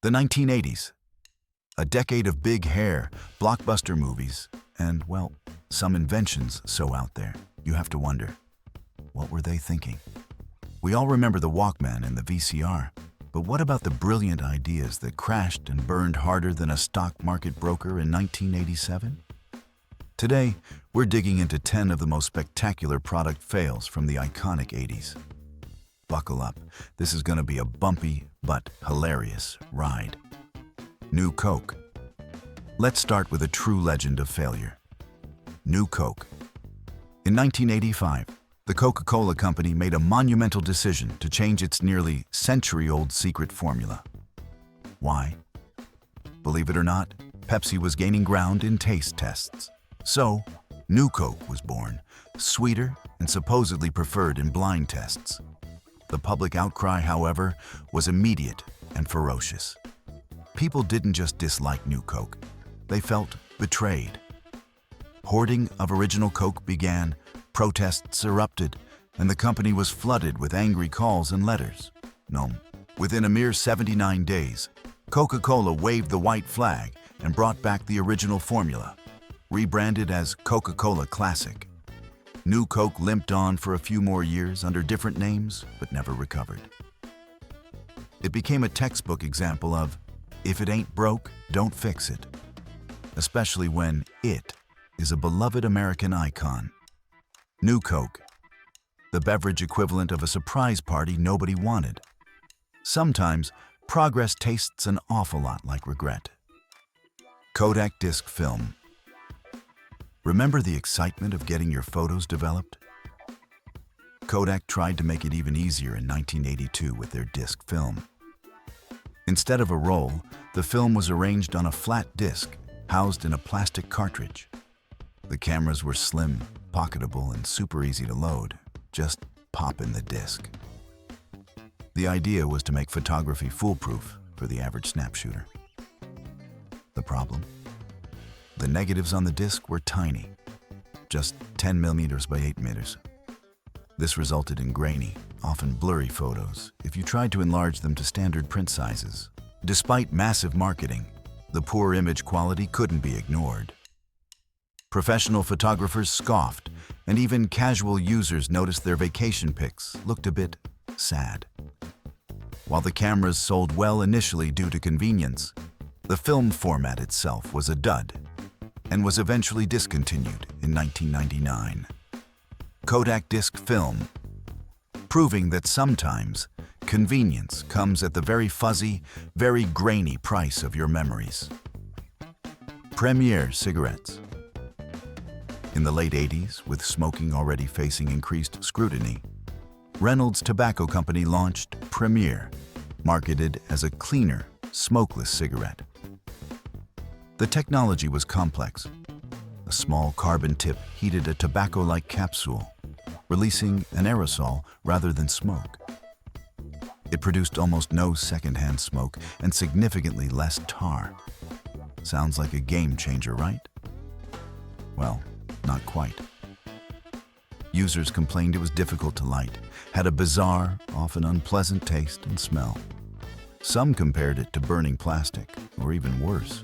The 1980s, a decade of big hair, blockbuster movies, and, well, some inventions so out there, you have to wonder, what were they thinking? We all remember the Walkman and the VCR, but what about the brilliant ideas that crashed and burned harder than a stock market broker in 1987? Today, we're digging into 10 of the most spectacular product fails from the iconic 80s. Buckle up, this is going to be a bumpy but hilarious ride. New Coke. Let's start with a true legend of failure. New Coke. In 1985, the Coca-Cola Company made a monumental decision to change its nearly century-old secret formula. Why? Believe it or not, Pepsi was gaining ground in taste tests. So, New Coke was born, sweeter and supposedly preferred in blind tests. The public outcry, however, was immediate and ferocious. People didn't just dislike New Coke, they felt betrayed. Hoarding of original Coke began, protests erupted, and the company was flooded with angry calls and letters. No, within a mere 79 days, Coca-Cola waved the white flag and brought back the original formula, rebranded as Coca-Cola Classic. New Coke limped on for a few more years under different names, but never recovered. It became a textbook example of, if it ain't broke, don't fix it. Especially when it is a beloved American icon. New Coke, the beverage equivalent of a surprise party nobody wanted. Sometimes, progress tastes an awful lot like regret. Kodak Disc Film. Remember the excitement of getting your photos developed? Kodak tried to make it even easier in 1982 with their disc film. Instead of a roll, the film was arranged on a flat disc housed in a plastic cartridge. The cameras were slim, pocketable, and super easy to load. Just pop in the disc. The idea was to make photography foolproof for the average snap shooter. The problem? The negatives on the disc were tiny, just 10 millimeters by 8 meters. This resulted in grainy, often blurry photos if you tried to enlarge them to standard print sizes. Despite massive marketing, the poor image quality couldn't be ignored. Professional photographers scoffed, and even casual users noticed their vacation pics looked a bit sad. While the cameras sold well initially due to convenience, the film format itself was a dud and was eventually discontinued in 1999. Kodak Disc Film, proving that sometimes convenience comes at the very fuzzy, very grainy price of your memories. Premier cigarettes. In the late 80s, with smoking already facing increased scrutiny, Reynolds Tobacco Company launched Premier, marketed as a cleaner, smokeless cigarette. The technology was complex. A small carbon tip heated a tobacco-like capsule, releasing an aerosol rather than smoke. It produced almost no secondhand smoke and significantly less tar. Sounds like a game changer, right? Well, not quite. Users complained it was difficult to light, had a bizarre, often unpleasant taste and smell. Some compared it to burning plastic, or even worse.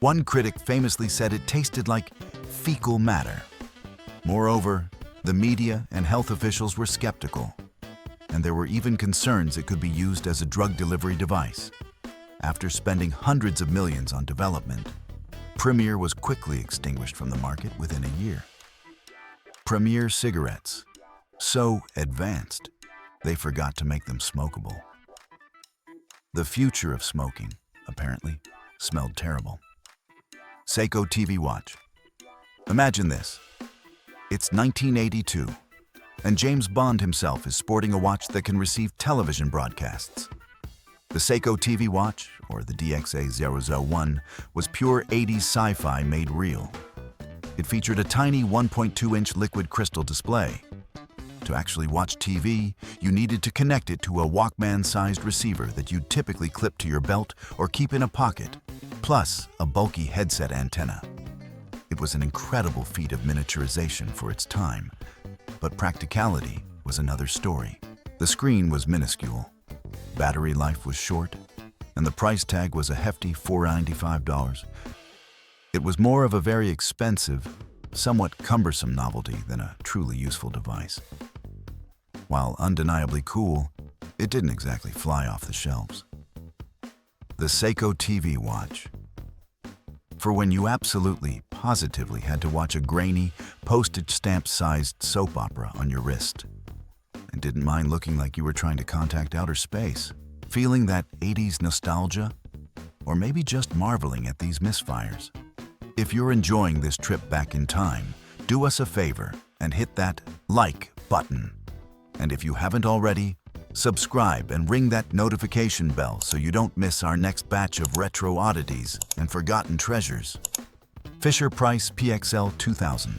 One critic famously said it tasted like fecal matter. Moreover, the media and health officials were skeptical, and there were even concerns it could be used as a drug delivery device. After spending hundreds of millions on development, Premier was quickly extinguished from the market within a year. Premier cigarettes, so advanced, they forgot to make them smokable. The future of smoking, apparently, smelled terrible. Seikko TV watch. Imagine this. It's 1982, and James Bond himself is sporting a watch that can receive television broadcasts. The Seikko TV watch, or the DXA001, was pure 80s sci-fi made real. It featured a tiny 1.2-inch liquid crystal display. To actually watch TV, you needed to connect it to a Walkman-sized receiver that you'd typically clip to your belt or keep in a pocket, plus a bulky headset antenna. It was an incredible feat of miniaturization for its time, but practicality was another story. The screen was minuscule, battery life was short, and the price tag was a hefty $495. It was more of a very expensive, somewhat cumbersome novelty than a truly useful device. While undeniably cool, it didn't exactly fly off the shelves. The Seikko TV watch. For when you absolutely, positively had to watch a grainy, postage stamp-sized soap opera on your wrist, and didn't mind looking like you were trying to contact outer space, feeling that 80s nostalgia, or maybe just marveling at these misfires. If you're enjoying this trip back in time, do us a favor and hit that like button. And if you haven't already, subscribe and ring that notification bell so you don't miss our next batch of retro oddities and forgotten treasures. FisherPrice PXL 2000.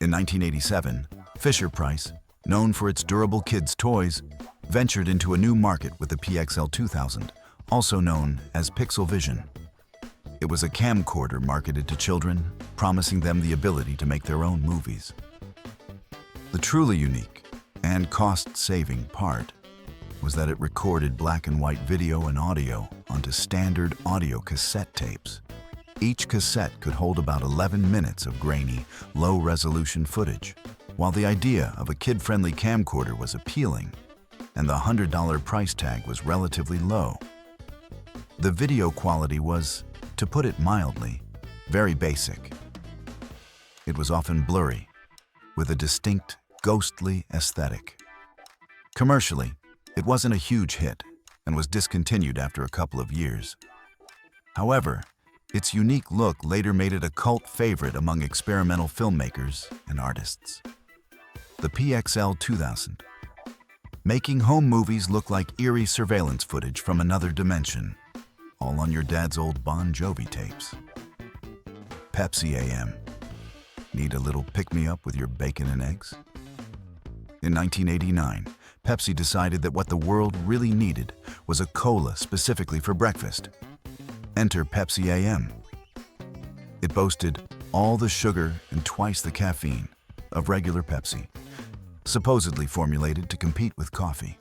In 1987, FisherPrice, known for its durable kids' toys, ventured into a new market with the PXL 2000, also known as Pixel Vision. It was a camcorder marketed to children, promising them the ability to make their own movies. The truly unique and cost-saving part was that it recorded black and white video and audio onto standard audio cassette tapes. Each cassette could hold about 11 minutes of grainy, low-resolution footage. While the idea of a kid-friendly camcorder was appealing, and the $100 price tag was relatively low, the video quality was, to put it mildly, very basic. It was often blurry, with a distinct, ghostly aesthetic. Commercially, it wasn't a huge hit and was discontinued after a couple of years. However, its unique look later made it a cult favorite among experimental filmmakers and artists. The PXL 2000. Making home movies look like eerie surveillance footage from another dimension, all on your dad's old Bon Jovi tapes. Pepsi AM. Need a little pick-me-up with your bacon and eggs? In 1989, Pepsi decided that what the world really needed was a cola specifically for breakfast. Enter Pepsi AM. It boasted all the sugar and twice the caffeine of regular Pepsi, supposedly formulated to compete with coffee.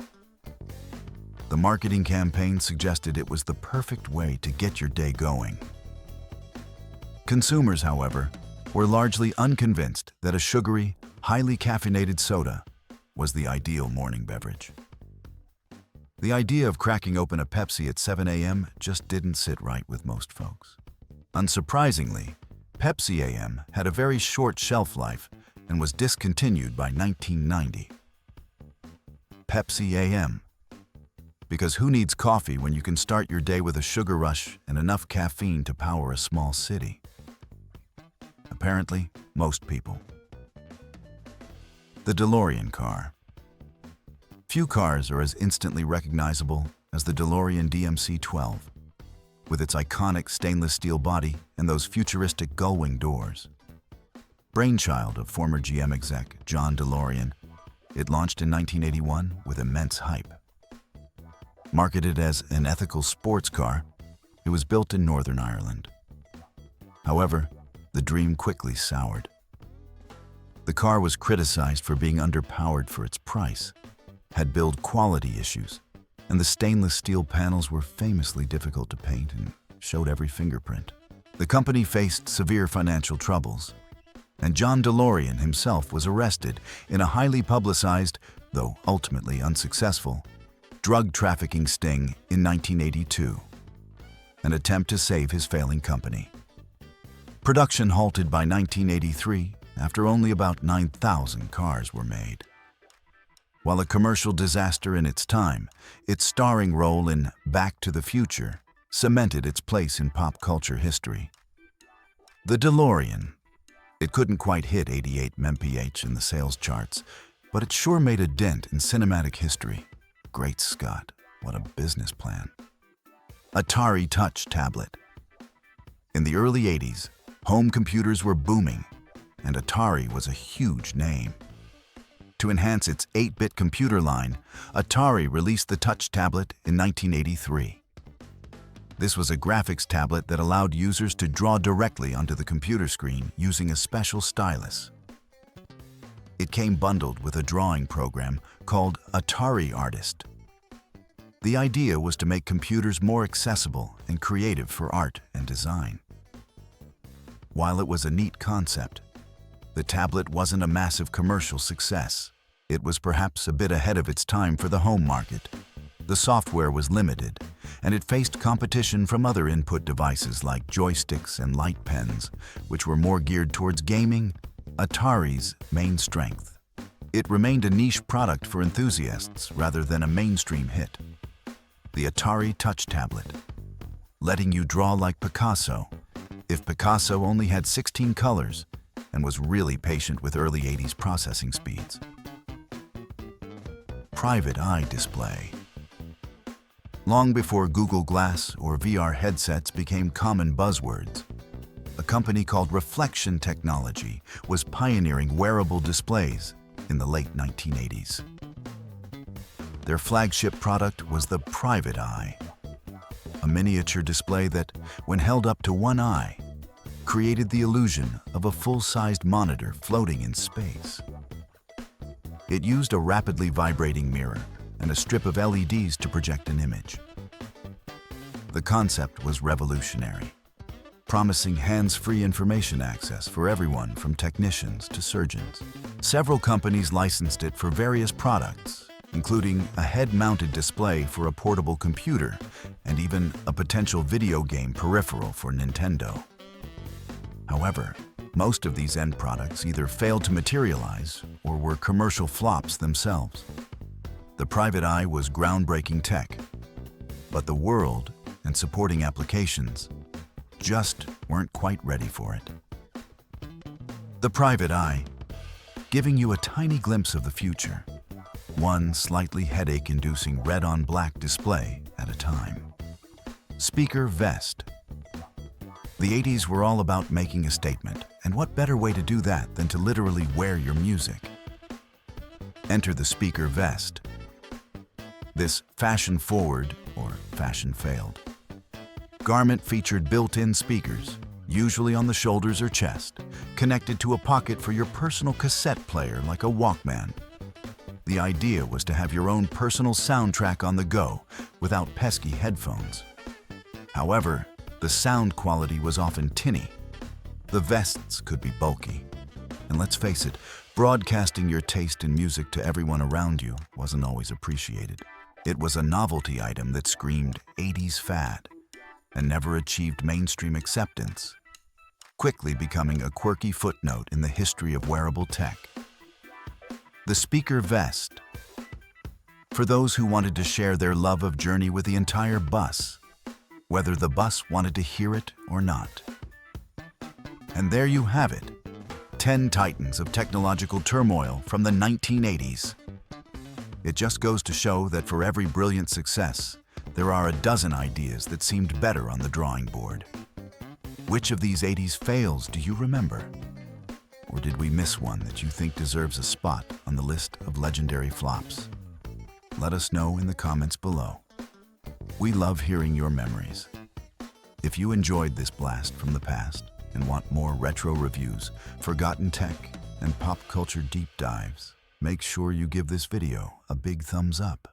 The marketing campaign suggested it was the perfect way to get your day going. Consumers, however, were largely unconvinced that a sugary, highly caffeinated soda was the ideal morning beverage. The idea of cracking open a Pepsi at 7 a.m. just didn't sit right with most folks. Unsurprisingly, Pepsi AM had a very short shelf life and was discontinued by 1990. Pepsi AM. Because who needs coffee when you can start your day with a sugar rush and enough caffeine to power a small city? Apparently, most people. The Delorean Car. Few cars are as instantly recognizable as the Delorean DMC-12, with its iconic stainless steel body and those futuristic gull-wing doors. Brainchild of former GM exec John DeLorean, it launched in 1981 with immense hype. Marketed as an ethical sports car, it was built in Northern Ireland. However, the dream quickly soured. The car was criticized for being underpowered for its price, had build quality issues, and the stainless steel panels were famously difficult to paint and showed every fingerprint. The company faced severe financial troubles, and John DeLorean himself was arrested in a highly publicized, though ultimately unsuccessful, drug trafficking sting in 1982, an attempt to save his failing company. Production halted by 1983 after only about 9,000 cars were made. While a commercial disaster in its time, its starring role in Back to the Future cemented its place in pop culture history. The DeLorean. It couldn't quite hit 88 mph in the sales charts, but it sure made a dent in cinematic history. Great Scott, what a business plan. Atari Touch tablet. In the early 80s, home computers were booming, and Atari was a huge name. To enhance its 8-bit computer line, Atari released the Touch tablet in 1983. This was a graphics tablet that allowed users to draw directly onto the computer screen using a special stylus. It came bundled with a drawing program called Atari Artist. The idea was to make computers more accessible and creative for art and design. While it was a neat concept, the tablet wasn't a massive commercial success. It was perhaps a bit ahead of its time for the home market. The software was limited, and it faced competition from other input devices like joysticks and light pens, which were more geared towards gaming, Atari's main strength. It remained a niche product for enthusiasts rather than a mainstream hit. The Atari Touch tablet, letting you draw like Picasso, if Picasso only had 16 colors and was really patient with early 80s processing speeds. Private eye display. Long before Google Glass or VR headsets became common buzzwords, a company called Reflection Technology was pioneering wearable displays in the late 1980s. Their flagship product was the Private Eye, a miniature display that, when held up to one eye, created the illusion of a full-sized monitor floating in space. It used a rapidly vibrating mirror and a strip of LEDs to project an image. The concept was revolutionary, promising hands-free information access for everyone from technicians to surgeons. Several companies licensed it for various products, including a head-mounted display for a portable computer and even a potential video game peripheral for Nintendo. However, most of these end products either failed to materialize or were commercial flops themselves. The Private Eye was groundbreaking tech, but the world and supporting applications just weren't quite ready for it. The Private Eye, giving you a tiny glimpse of the future, one slightly headache-inducing red-on-black display at a time. Speaker vest. The 80s were all about making a statement, and what better way to do that than to literally wear your music? Enter the speaker vest. This fashion-forward, or fashion-failed, garment featured built-in speakers, usually on the shoulders or chest, connected to a pocket for your personal cassette player like a Walkman. The idea was to have your own personal soundtrack on the go without pesky headphones. However, the sound quality was often tinny. The vests could be bulky. And let's face it, broadcasting your taste in music to everyone around you wasn't always appreciated. It was a novelty item that screamed 80s fad and never achieved mainstream acceptance, quickly becoming a quirky footnote in the history of wearable tech. The speaker vest. For those who wanted to share their love of Journey with the entire bus, whether the bus wanted to hear it or not. And there you have it, 10 titans of technological turmoil from the 1980s. It just goes to show that for every brilliant success, there are a dozen ideas that seemed better on the drawing board. Which of these 80s fails do you remember? Or did we miss one that you think deserves a spot on the list of legendary flops? Let us know in the comments below. We love hearing your memories. If you enjoyed this blast from the past and want more retro reviews, forgotten tech, and pop culture deep dives, make sure you give this video a big thumbs up.